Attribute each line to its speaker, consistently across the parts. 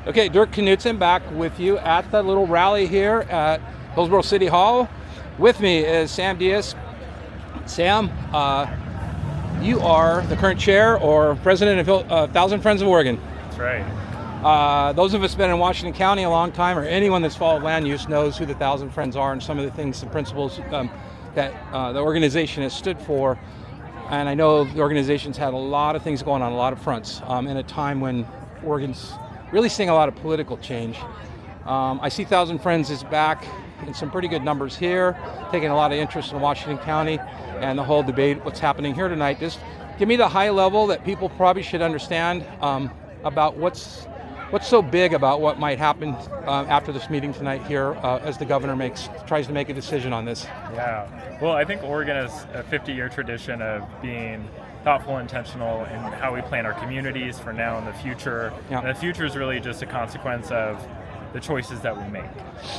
Speaker 1: Okay, Dirk Knudsen back with you at the little rally here at Hillsboro City Hall. With me is Sam Diaz. Sam, you are the current chair or president of Thousand Friends of Oregon.
Speaker 2: That's right.
Speaker 1: Those of us who've been in Washington County a long time, or anyone that's followed land use, knows who the Thousand Friends are and some of the things and principles that the organization has stood for. And I know the organization's had a lot of things going on a lot of fronts in a time when Oregon's really seeing a lot of political change. I see Thousand Friends is back in some pretty good numbers here, taking a lot of interest in Washington County and the whole debate, what's happening here tonight. Just give me the high level that people probably should understand about what's so big about what might happen after this meeting tonight here as the governor tries to make a decision on this.
Speaker 2: Yeah, well, I think Oregon has a 50-year tradition of being thoughtful, intentional in how we plan our communities for now and the future.
Speaker 1: Yeah.
Speaker 2: And the future is really just a consequence of the choices that we make.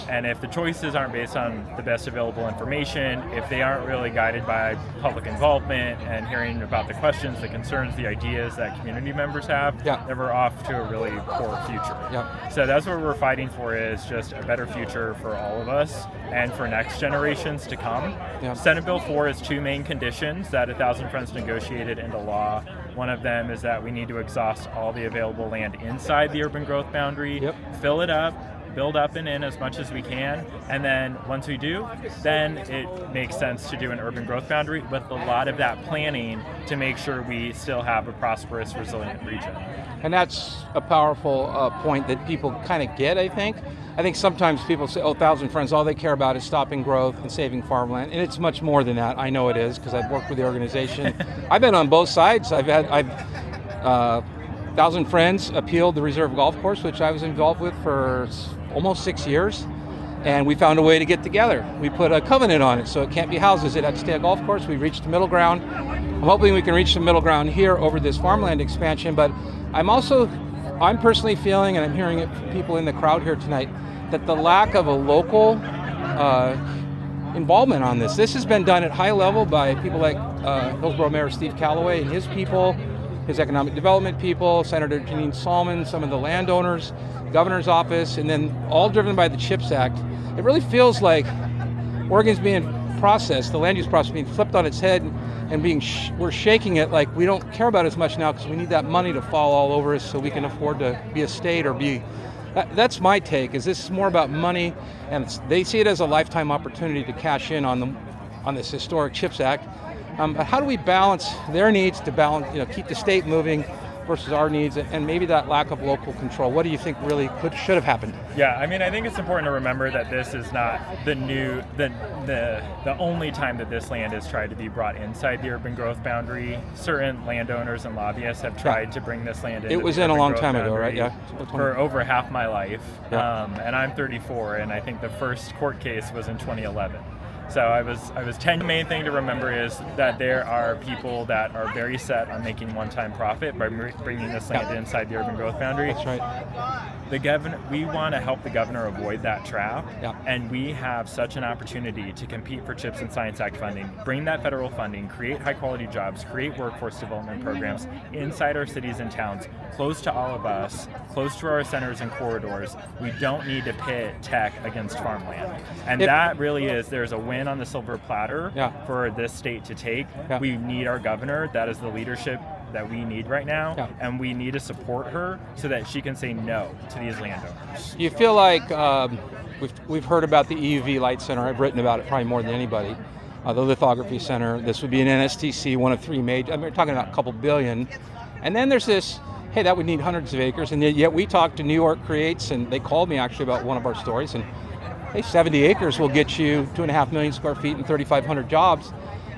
Speaker 2: And if the choices aren't based on the best available information, if they aren't really guided by public involvement and hearing about the questions, the concerns, the ideas that community members have,
Speaker 1: yeah,
Speaker 2: then we're off to a really poor future.
Speaker 1: Yeah.
Speaker 2: So that's what we're fighting for, is just a better future for all of us and for next generations to come.
Speaker 1: Yeah.
Speaker 2: Senate Bill 4 has two main conditions that a Thousand Friends negotiated into law. One of them is that we need to exhaust all the available land inside the urban growth boundary,
Speaker 1: yep,
Speaker 2: fill it up, build up and in as much as we can, and then once we do, then it makes sense to do an urban growth boundary with a lot of that planning to make sure we still have a prosperous, resilient region.
Speaker 1: And that's a powerful point that people kind of get, I think. I think sometimes people say, oh, Thousand Friends, all they care about is stopping growth and saving farmland. And it's much more than that. I know it is, because I've worked with the organization. I've been on both sides. Thousand Friends appealed the reserve golf course, which I was involved with for almost 6 years. And we found a way to get together. We put a covenant on it, so it can't be houses. It had to stay a golf course. We reached the middle ground. I'm hoping we can reach the middle ground here over this farmland expansion. But I'm personally feeling, and I'm hearing it from people in the crowd here tonight, that the lack of a local involvement on this. This has been done at high level by people like Hillsboro Mayor Steve Calloway and his people, his economic development people, Senator Janine Salmon, some of the landowners, governor's office, and then all driven by the CHIPS Act. It really feels like Oregon's being processed, the land use process being flipped on its head, and we're shaking it like we don't care about it as much now because we need that money to fall all over us so we can afford to be a state or be. That's my take. Is this is more about money, and they see it as a lifetime opportunity to cash in on this historic CHIPS Act. But how do we balance their needs to keep the state moving versus our needs, and maybe that lack of local control? What do you think really should have happened?
Speaker 2: Yeah, I mean, I think it's important to remember that this is not the only time that this land has tried to be brought inside the urban growth boundary. Certain landowners and lobbyists have tried to bring this land into
Speaker 1: It was
Speaker 2: the
Speaker 1: in a
Speaker 2: urban
Speaker 1: long
Speaker 2: growth
Speaker 1: time ago,
Speaker 2: boundary
Speaker 1: right? Yeah.
Speaker 2: For over half my life.
Speaker 1: Yeah.
Speaker 2: And I'm 34, and I think the first court case was in 2011. So I was 10. The main thing to remember is that there are people that are very set on making one-time profit by bringing this land inside the urban growth boundary.
Speaker 1: That's right.
Speaker 2: We want to help the governor avoid that trap,
Speaker 1: yeah,
Speaker 2: and we have such an opportunity to compete for CHIPS and Science Act funding, bring that federal funding, create high-quality jobs, create workforce development programs inside our cities and towns, close to all of us, close to our centers and corridors. We don't need to pit tech against farmland. And that really is, there's a win on the silver platter for this state to take.
Speaker 1: Yeah.
Speaker 2: We need our governor. That is the leadership that we need right now, and we need to support her so that she can say no to these landowners.
Speaker 1: You feel like we've heard about the EUV Light Center. I've written about it probably more than anybody. The lithography center. This would be an NSTC, one of three major. I mean, we're talking about a couple billion. And then there's this, hey, that would need hundreds of acres. And yet we talked to New York Creates, and they called me actually about one of our stories. And hey, 70 acres will get you 2.5 million square feet and 3,500 jobs.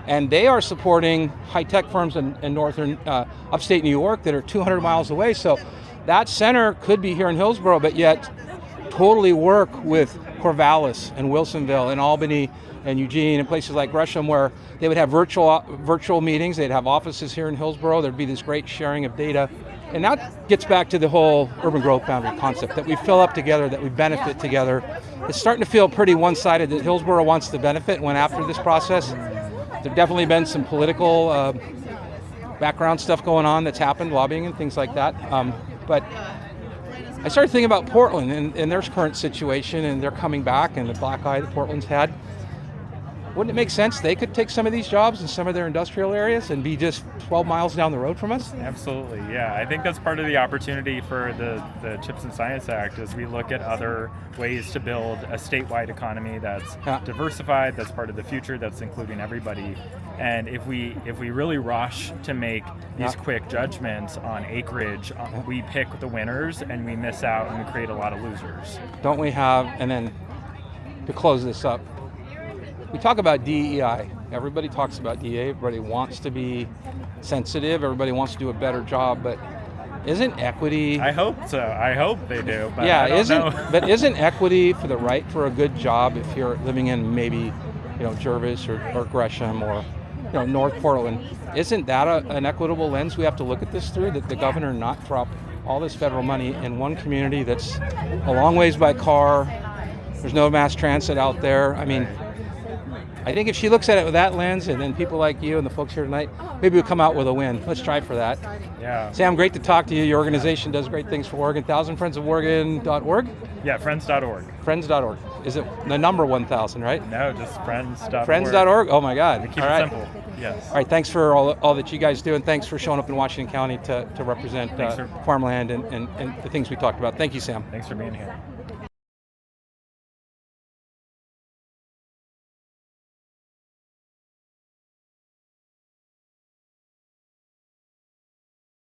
Speaker 1: And they are supporting high-tech firms in northern upstate New York that are 200 miles away. So that center could be here in Hillsboro, but yet totally work with Corvallis and Wilsonville and Albany and Eugene and places like Gresham, where they would have virtual meetings. They'd have offices here in Hillsboro. There'd be this great sharing of data. And that gets back to the whole urban growth boundary concept, that we fill up together, that we benefit together. It's starting to feel pretty one-sided that Hillsboro wants to benefit and went after this process. There's definitely been some political background stuff going on that's happened, lobbying and things like that. But I started thinking about Portland and their current situation, and they're coming back, and the black eye that Portland's had. Wouldn't it make sense they could take some of these jobs in some of their industrial areas and be just 12 miles down the road from us?
Speaker 2: Absolutely, yeah. I think that's part of the opportunity for the Chips and Science Act as we look at other ways to build a statewide economy that's diversified, that's part of the future, that's including everybody. And if we really rush to make these quick judgments on acreage, we pick the winners and we miss out and we create a lot of losers.
Speaker 1: Don't we have, and then to close this up, we talk about DEI. Everybody talks about DEI. Everybody wants to be sensitive. Everybody wants to do a better job. But isn't equity?
Speaker 2: I hope so. I hope they do. But
Speaker 1: yeah,
Speaker 2: I don't know.
Speaker 1: But isn't equity for the right for a good job if you're living in maybe, Jervis or Gresham or, North Portland? Isn't that an equitable lens we have to look at this through? That the governor not drop all this federal money in one community that's a long ways by car. There's no mass transit out there. I mean, I think if she looks at it with that lens, and then people like you and the folks here tonight, maybe we'll come out with a win. Let's try for that.
Speaker 2: Yeah.
Speaker 1: Sam, great to talk to you. Your organization does great things for Oregon. 1000friendsoforegon.org?
Speaker 2: Yeah, friends.org.
Speaker 1: Friends.org. Is it the number 1000, right?
Speaker 2: No, just friends.org.
Speaker 1: Friends.org? Oh my God.
Speaker 2: We keep
Speaker 1: all
Speaker 2: it
Speaker 1: right.
Speaker 2: simple. Yes.
Speaker 1: All right, thanks for all that you guys do, and thanks for showing up in Washington County to represent farmland and the things we talked about. Thank you, Sam.
Speaker 2: Thanks for being here.